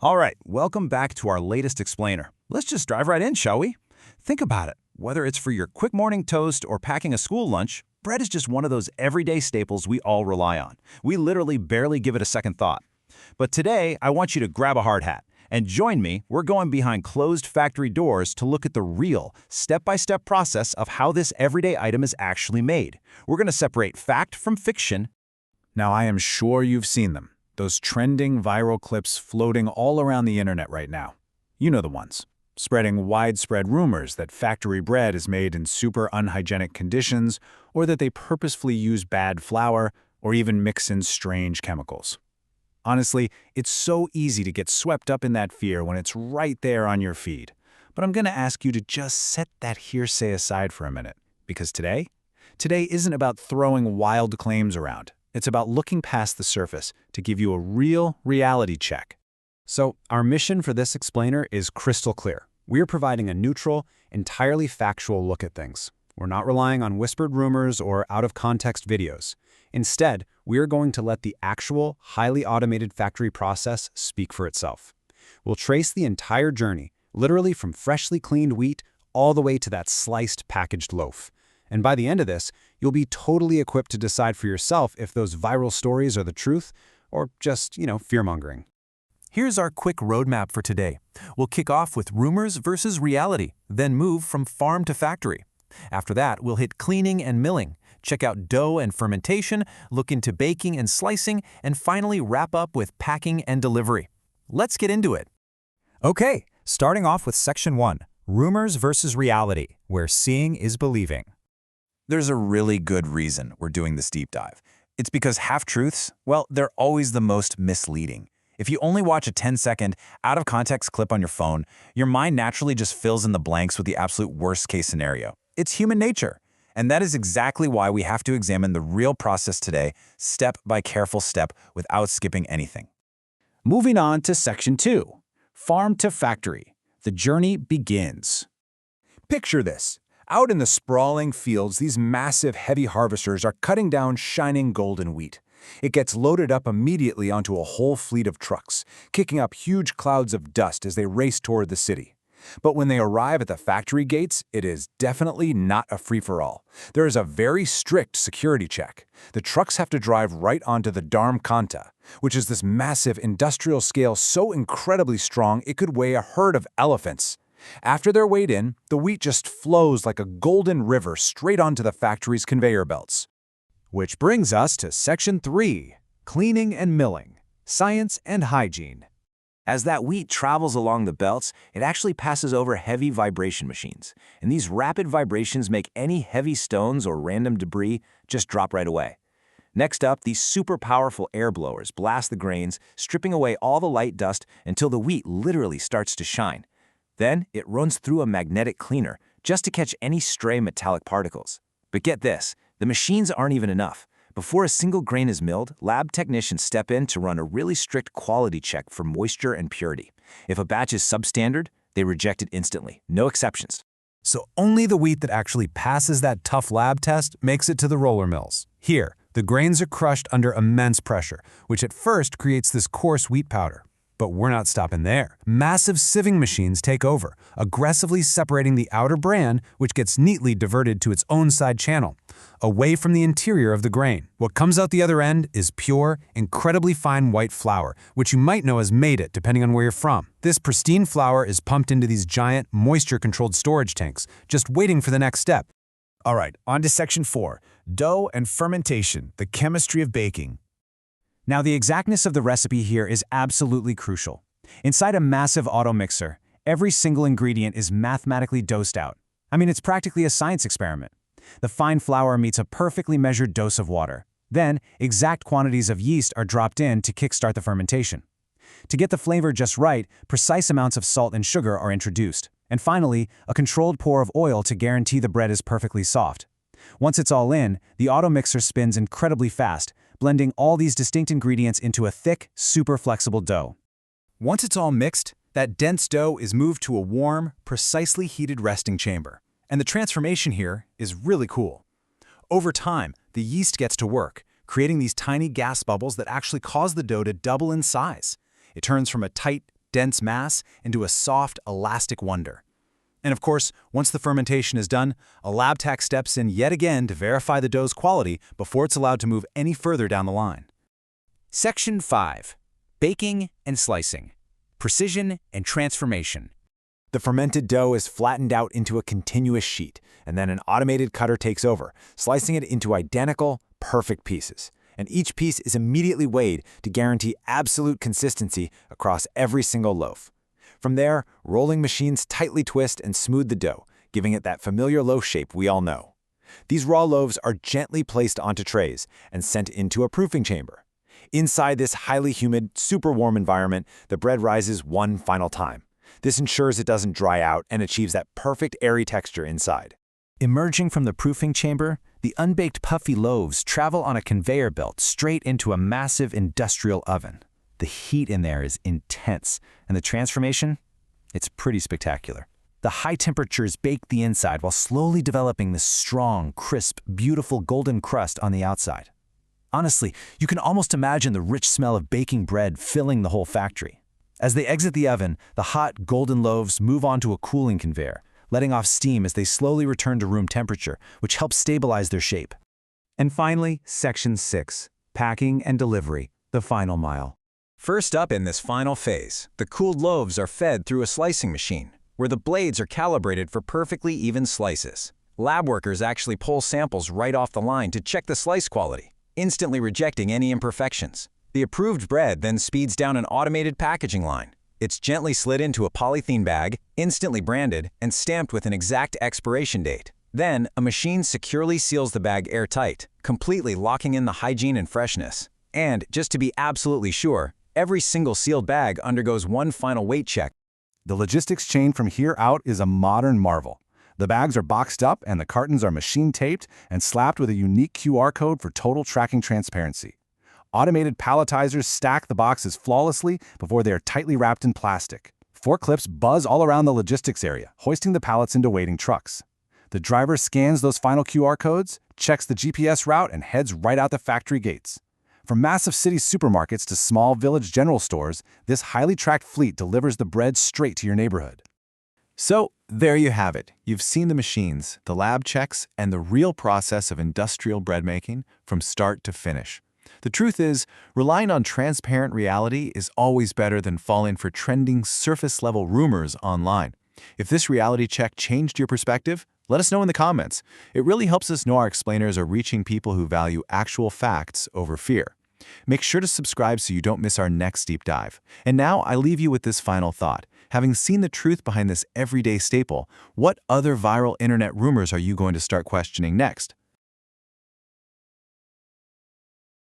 All right, welcome back to our latest explainer. Let's just dive right in, shall we? Think about it. Whether it's for your quick morning toast or packing a school lunch, bread is just one of those everyday staples we all rely on. We literally barely give it a second thought. But today, I want you to grab a hard hat and join me. We're going behind closed factory doors to look at the real, step-by-step process of how this everyday item is actually made. We're going to separate fact from fiction. Now, I am sure you've seen them. Those trending viral clips floating all around the internet right now. You know the ones, spreading widespread rumors that factory bread is made in super unhygienic conditions, or that they purposefully use bad flour, or even mix in strange chemicals. Honestly, it's so easy to get swept up in that fear when it's right there on your feed. But I'm going to ask you to just set that hearsay aside for a minute, because today isn't about throwing wild claims around. It's about looking past the surface to give you a real reality check. So, our mission for this explainer is crystal clear. We're providing a neutral, entirely factual look at things. We're not relying on whispered rumors or out-of-context videos. Instead, we're going to let the actual, highly automated factory process speak for itself. We'll trace the entire journey, literally from freshly cleaned wheat all the way to that sliced, packaged loaf. And by the end of this, you'll be totally equipped to decide for yourself if those viral stories are the truth or just, fear-mongering. Here's our quick roadmap for today. We'll kick off with rumors versus reality, then move from farm to factory. After that, we'll hit cleaning and milling, check out dough and fermentation, look into baking and slicing, and finally wrap up with packing and delivery. Let's get into it. Okay, starting off with Section 1, Rumors versus Reality, where seeing is believing. There's a really good reason we're doing this deep dive. It's because half-truths, well, they're always the most misleading. If you only watch a 10-second, out-of-context clip on your phone, your mind naturally just fills in the blanks with the absolute worst-case scenario. It's human nature. And that is exactly why we have to examine the real process today, step by careful step, without skipping anything. Moving on to Section 2, Farm to Factory. The journey begins. Picture this. Out in the sprawling fields, these massive, heavy harvesters are cutting down shining golden wheat. It gets loaded up immediately onto a whole fleet of trucks, kicking up huge clouds of dust as they race toward the city. But when they arrive at the factory gates, it is definitely not a free-for-all. There is a very strict security check. The trucks have to drive right onto the Dharm Kanta, which is this massive industrial scale so incredibly strong it could weigh a herd of elephants. After they're weighed in, the wheat just flows like a golden river straight onto the factory's conveyor belts. Which brings us to Section 3, Cleaning and Milling, Science and Hygiene. As that wheat travels along the belts, it actually passes over heavy vibration machines. And these rapid vibrations make any heavy stones or random debris just drop right away. Next up, these super powerful air blowers blast the grains, stripping away all the light dust until the wheat literally starts to shine. Then, it runs through a magnetic cleaner just to catch any stray metallic particles. But get this, the machines aren't even enough. Before a single grain is milled, lab technicians step in to run a really strict quality check for moisture and purity. If a batch is substandard, they reject it instantly, no exceptions. So only the wheat that actually passes that tough lab test makes it to the roller mills. Here, the grains are crushed under immense pressure, which at first creates this coarse wheat powder. But we're not stopping there. Massive sieving machines take over, aggressively separating the outer bran, which gets neatly diverted to its own side channel, away from the interior of the grain. What comes out the other end is pure, incredibly fine white flour, which you might know as made-it depending on where you're from. This pristine flour is pumped into these giant, moisture-controlled storage tanks, just waiting for the next step. All right, on to Section 4, Dough and Fermentation, the Chemistry of Baking. Now, the exactness of the recipe here is absolutely crucial. Inside a massive auto mixer, every single ingredient is mathematically dosed out. I mean, it's practically a science experiment. The fine flour meets a perfectly measured dose of water. Then, exact quantities of yeast are dropped in to kickstart the fermentation. To get the flavor just right, precise amounts of salt and sugar are introduced. And finally, a controlled pour of oil to guarantee the bread is perfectly soft. Once it's all in, the auto mixer spins incredibly fast, blending all these distinct ingredients into a thick, super flexible dough. Once it's all mixed, that dense dough is moved to a warm, precisely heated resting chamber. And the transformation here is really cool. Over time, the yeast gets to work, creating these tiny gas bubbles that actually cause the dough to double in size. It turns from a tight, dense mass into a soft, elastic wonder. And of course, once the fermentation is done, a lab tech steps in yet again to verify the dough's quality before it's allowed to move any further down the line. Section 5. Baking and slicing. Precision and transformation. The fermented dough is flattened out into a continuous sheet, and then an automated cutter takes over, slicing it into identical, perfect pieces. And each piece is immediately weighed to guarantee absolute consistency across every single loaf. From there, rolling machines tightly twist and smooth the dough, giving it that familiar loaf shape we all know. These raw loaves are gently placed onto trays and sent into a proofing chamber. Inside this highly humid, super warm environment, the bread rises one final time. This ensures it doesn't dry out and achieves that perfect airy texture inside. Emerging from the proofing chamber, the unbaked puffy loaves travel on a conveyor belt straight into a massive industrial oven. The heat in there is intense, and the transformation? It's pretty spectacular. The high temperatures bake the inside while slowly developing this strong, crisp, beautiful golden crust on the outside. Honestly, you can almost imagine the rich smell of baking bread filling the whole factory. As they exit the oven, the hot, golden loaves move onto a cooling conveyor, letting off steam as they slowly return to room temperature, which helps stabilize their shape. And finally, Section 6. Packing and delivery, the final mile. First up in this final phase, the cooled loaves are fed through a slicing machine, where the blades are calibrated for perfectly even slices. Lab workers actually pull samples right off the line to check the slice quality, instantly rejecting any imperfections. The approved bread then speeds down an automated packaging line. It's gently slid into a polythene bag, instantly branded, and stamped with an exact expiration date. Then, a machine securely seals the bag airtight, completely locking in the hygiene and freshness. And, just to be absolutely sure, every single sealed bag undergoes one final weight check. The logistics chain from here out is a modern marvel. The bags are boxed up and the cartons are machine taped and slapped with a unique QR code for total tracking transparency. Automated palletizers stack the boxes flawlessly before they are tightly wrapped in plastic. Forklifts buzz all around the logistics area, hoisting the pallets into waiting trucks. The driver scans those final QR codes, checks the GPS route, and heads right out the factory gates. From massive city supermarkets to small village general stores, this highly tracked fleet delivers the bread straight to your neighborhood. So, there you have it. You've seen the machines, the lab checks, and the real process of industrial bread making from start to finish. The truth is, relying on transparent reality is always better than falling for trending surface-level rumors online. If this reality check changed your perspective, let us know in the comments. It really helps us know our explainers are reaching people who value actual facts over fear. Make sure to subscribe so you don't miss our next deep dive. And now I leave you with this final thought. Having seen the truth behind this everyday staple, what other viral internet rumors are you going to start questioning next?